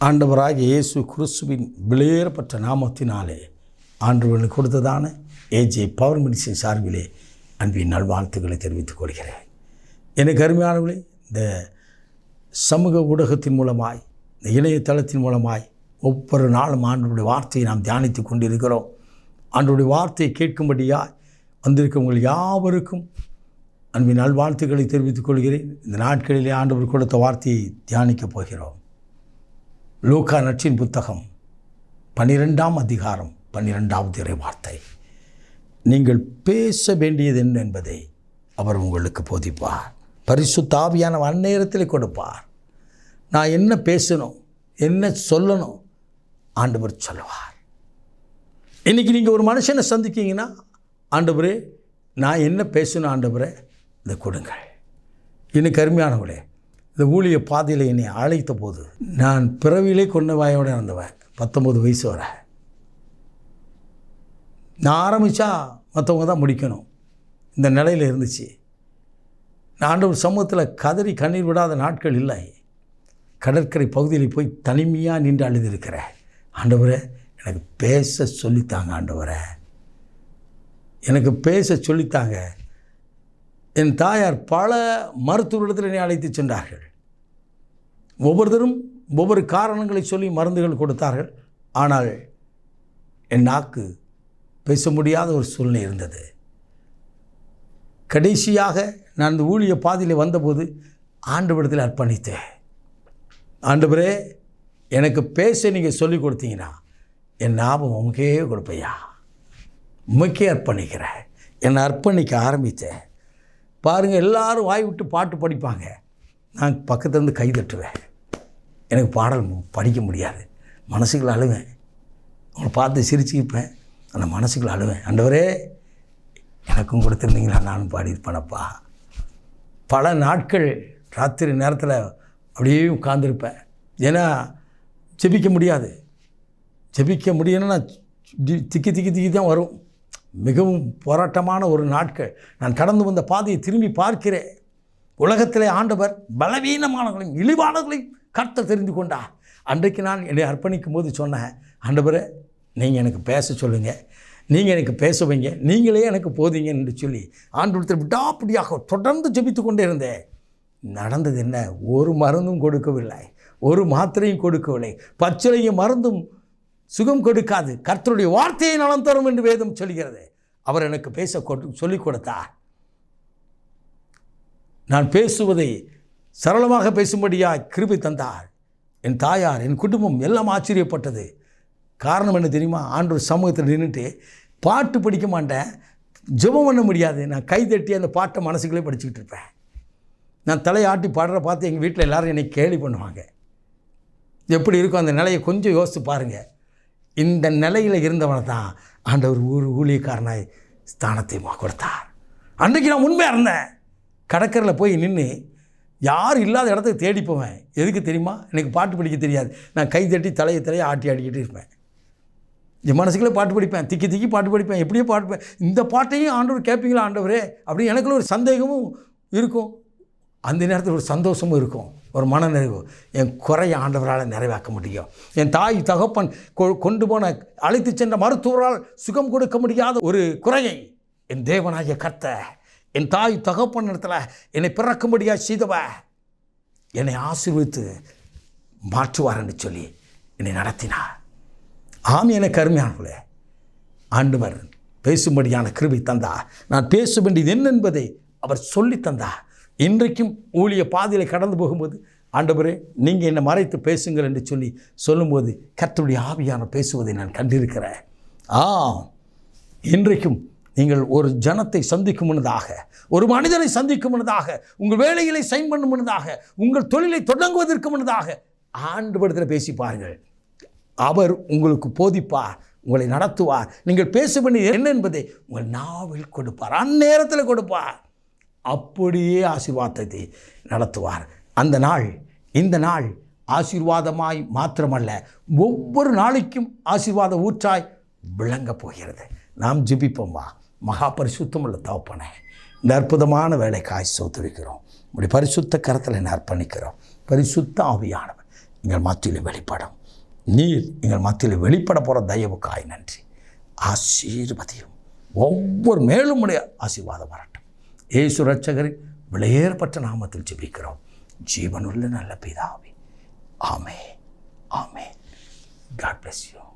ஆண்டவராகிய இயேசு கிறிஸ்துவின் விலையேறப்பட்ட நாமத்தினாலே ஆண்டவர்களுக்கு கொடுத்ததான ஏஜே பவர் மினிஸ்ட்ரி சார்பிலே அன்பின் நல்வாழ்த்துக்களை தெரிவித்துக் கொள்கிறேன். எனக்கு அருமையானவர்களே, இந்த சமூக ஊடகத்தின் மூலமாய், இந்த இணையதளத்தின் மூலமாய் ஒவ்வொரு நாளும் ஆண்டவருடைய வார்த்தையை நாம் தியானித்து கொண்டிருக்கிறோம். ஆண்டவருடைய வார்த்தையை கேட்கும்படியாய் வந்திருக்கவங்கள் யாவருக்கும் அன்பின் நல்வாழ்த்துக்களை தெரிவித்துக் கொள்கிறேன். இந்த நாட்களிலே ஆண்டவர் கொடுத்த வார்த்தையை தியானிக்கப் போகிறோம். லூக்கா நற்செய்தியின் புத்தகம் 12ஆம் அதிகாரம் 12வது இறை வார்த்தை. நீங்கள் பேச வேண்டியது என்ன என்பதை அவர் உங்களுக்கு போதிப்பார். பரிசுத்த ஆவியானவர் அந்நேரத்தில் கொடுப்பார். நான் என்ன பேசணும், என்ன சொல்லணும், ஆண்டவர் சொல்லுவார். இன்றைக்கி நீங்கள் ஒரு மனுஷனை சந்திக்கிங்கன்னா, ஆண்டவரே நான் என்ன பேசணும் ஆண்டவரே இதை கொடுங்கள். எனக்கு அருமையானவளே, இந்த ஊழிய பாதையில் என்னை அழைத்த போது நான் பிறவிலே கொண்ட வாயோடு இருந்தவன். 19 வயசு வர நான் ஆரம்பித்தா மற்றவங்க தான் முடிக்கணும், இந்த நிலையில் இருந்துச்சு. நான் ஆண்டவர் சமூகத்தில் கதறி கண்ணீர் விடாத நாட்கள் இல்லை. கடற்கரை பகுதியில் போய் தனிமையாக நின்று அழுதிருக்கிறேன். ஆண்டவரே எனக்கு பேச சொல்லித்தாங்க, ஆண்டவரே எனக்கு பேச சொல்லித்தாங்க. என் தாயார் பல மருத்துவரிடத்தில் என்னை அழைத்து சென்றார்கள். ஒவ்வொருத்தரும் ஒவ்வொரு காரணங்களை சொல்லி மருந்துகள் கொடுத்தார்கள். ஆனால் என் நாக்கு பேச முடியாத ஒரு சூழ்நிலை இருந்தது. கடைசியாக நான் இந்த ஊழிய பாதையில் வந்தபோது ஆண்டவரிடத்தில் அர்ப்பணித்தேன். ஆண்டவரே எனக்கு பேச நீங்கள் சொல்லிக் கொடுத்தீங்கன்னா என் ஞாபகம் உமக்கே கொடுப்பையா, உமக்கே அர்ப்பணிக்கிறேன். என்னை அர்ப்பணிக்க ஆரம்பித்தேன். பாருங்கள், எல்லோரும் வாய் விட்டு பாட்டு படிப்பாங்க, நான் பக்கத்துலேருந்து கை தட்டுவேன். எனக்கு பாடல் படிக்க முடியாது, மனசுக்குள்ள அழுவேன். அவங்கள பார்த்து சிரிச்சுப்பேன், அந்த மனசுக்குள்ள அழுவேன். ஆண்டவரே எனக்கும் கொடுத்துருந்தீங்களா, நானும் பாடியிருப்பேனப்பா. பல நாட்கள் ராத்திரி நேரத்தில் அப்படியே உட்கார்ந்துருப்பேன். ஏன்னா ஜெபிக்க முடியாது. ஜெபிக்க முடியணும்னா திக்கி திக்கி திக்கி தான் வரும். மிகவும் போராட்டமான ஒரு நாட்கள். நான் கடந்து வந்த பாதையை திரும்பி பார்க்கிறேன். உலகத்திலே ஆண்டவர் பலவீனமானவர்களையும் இழிவானவர்களையும் கர்த்தர் தெரிந்து கொண்டார். அன்றைக்கு நான் என்னை அர்ப்பணிக்கும் போது சொன்னேன், ஆண்டவரே நீங்கள் எனக்கு பேச சொல்லுங்கள், நீங்கள் எனக்கு பேச வைங்க, நீங்களே எனக்கு போதிங்க என்று சொல்லி ஆண்டவரத்தில் விடாப்பிடியாக தொடர்ந்து ஜெபித்து கொண்டே இருந்தேன். நடந்தது என்ன? ஒரு மருந்தும் கொடுக்கவில்லை, ஒரு மாத்திரையும் கொடுக்கவில்லை. பச்சிலையும் மருந்தும் சுகம் கொடுக்காது, கர்த்தருடைய வார்த்தையை நலம் தரும் என்று வேதம் சொல்கிறது. அவர் எனக்கு பேச சொல்லிக் கொடுத்தார். நான் பேசுவதை சரளமாக பேசும்படியாக கிருபை தந்தார். என் தாயார், என் குடும்பம் எல்லாம் ஆச்சரியப்பட்டது. காரணம் என்ன தெரியுமா? ஆண்டவர் சமூகத்தில் நின்றுட்டு பாட்டு படிக்க மாட்டேன், ஜெபம் பண்ண முடியாது. நான் கை தட்டி அந்த பாட்டை மனசுக்குள்ளே படிச்சுக்கிட்டு இருப்பேன். நான் தலையாட்டி பாடுற பார்த்து எங்கள் வீட்டில் எல்லோரும் என்னை கேலி பண்ணுவாங்க. எப்படி இருக்கும் அந்த நிலையை கொஞ்சம் யோசித்து பாருங்கள். இந்த நிலையில் இருந்தவனை தான் ஆண்டவர் ஊழியக்காரனாய் ஸ்தானத்தை கொடுத்தார். அன்றைக்கு நான் உண்மையாக இருந்தேன். கடற்கரையில் போய் நின்று யார் இல்லாத இடத்துக்கு தேடி போவேன். எதுக்கு தெரியுமா? எனக்கு பாட்டு படிக்க தெரியாது. நான் கை தட்டி தலையை ஆட்டி ஆடிக்கிட்டு இருப்பேன். என் மனசுக்குள்ளே பாட்டு படிப்பேன், திக்கி திக்கி பாட்டு படிப்பேன், எப்படியோ பாட்டுப்பேன். இந்த பாட்டையும் ஆண்டவர் கேட்பீங்களா ஆண்டவரே அப்படின்னு எனக்குள்ள ஒரு சந்தேகமும் இருக்கும். அந்த நேரத்தில் ஒரு சந்தோஷமும் இருக்கும், ஒரு மனநிறைவு. என் குறையை ஆண்டவரால் நிறைவேற்ற முடியும். என் தாய் தகப்பன் கொண்டு போன அழைத்து சென்ற மருத்துவரால் சுகம் கொடுக்க முடியாத ஒரு குறையை என் தேவனாகிய கர்த்தர் என் தாய் தகப்பன் இடத்துல என்னை பிறக்கும்படியாக செய்தவ என்னை ஆசீர்வதித்து மாற்றுவார் என்று சொல்லி என்னை நடத்தினார். ஆம், எனக்கு அருமையானவர்களே, ஆண்டவர் பேசும்படியான கிருபை தந்தார். நான் பேச வேண்டியது என்ன என்பதை அவர் சொல்லி தந்தார். இன்றைக்கும் ஊழிய பாதையில் கடந்து போகும்போது, ஆண்டவரே நீங்கள் என்னை மறைத்து பேசுங்கள் என்று சொல்லும்போது கர்த்தருடைய ஆவியான பேசுவதை நான் கண்டிருக்கிறேன். இன்றைக்கும் நீங்கள் ஒரு ஜனத்தை சந்திக்கும் முன்னதாக, ஒரு மனிதனை சந்திக்கும் முன்னதாக, உங்கள் வேலைகளை சைன் பண்ணும் முன்னதாக, உங்கள் தொழிலை தொடங்குவதற்கு முன்னதாக ஆண்டவரிடத்தில் பேசி பாருங்கள். அவர் உங்களுக்கு போதிப்பார், உங்களை நடத்துவார். நீங்கள் பேச வேண்டியது என்ன என்பதை உங்கள் நாவில் கொடுப்பார், அந்நேரத்தில் கொடுப்பார். அப்படியே ஆசீர்வாதத்தை நடத்துவார். அந்த நாள் இந்த நாள் ஆசீர்வாதமாய் மாத்திரமல்ல, ஒவ்வொரு நாளைக்கும் ஆசீர்வாத ஊற்றாய் விளங்கப் போகிறது. நாம் ஜெபிப்போமா? மகா பரிசுத்தமுள்ள தகப்பனே, இந்த அற்புதமான வேலைக்காய் ஸ்தோத்திரிக்கிறோம். உடைய பரிசுத்த கரத்தில் என்னை அர்ப்பணிக்கிறோம். பரிசுத்த ஆவியானவர் எங்கள் மத்தியில் வெளிப்படும். நீர் எங்கள் மத்தியில் வெளிப்பட போகிற தயவுக்காய் நன்றி. ஆசீர்வதியும். ஒவ்வொரு மேலும் உடைய ஆசீர்வாதம் வரட்டும். இயேசு இரட்சகரின் விலையேறப்பட்ட நாமத்தில் ஜெபிக்கிறோம் ஜீவனுள்ள நல்ல பிதாவே. ஆமென். ஆமென். God bless you.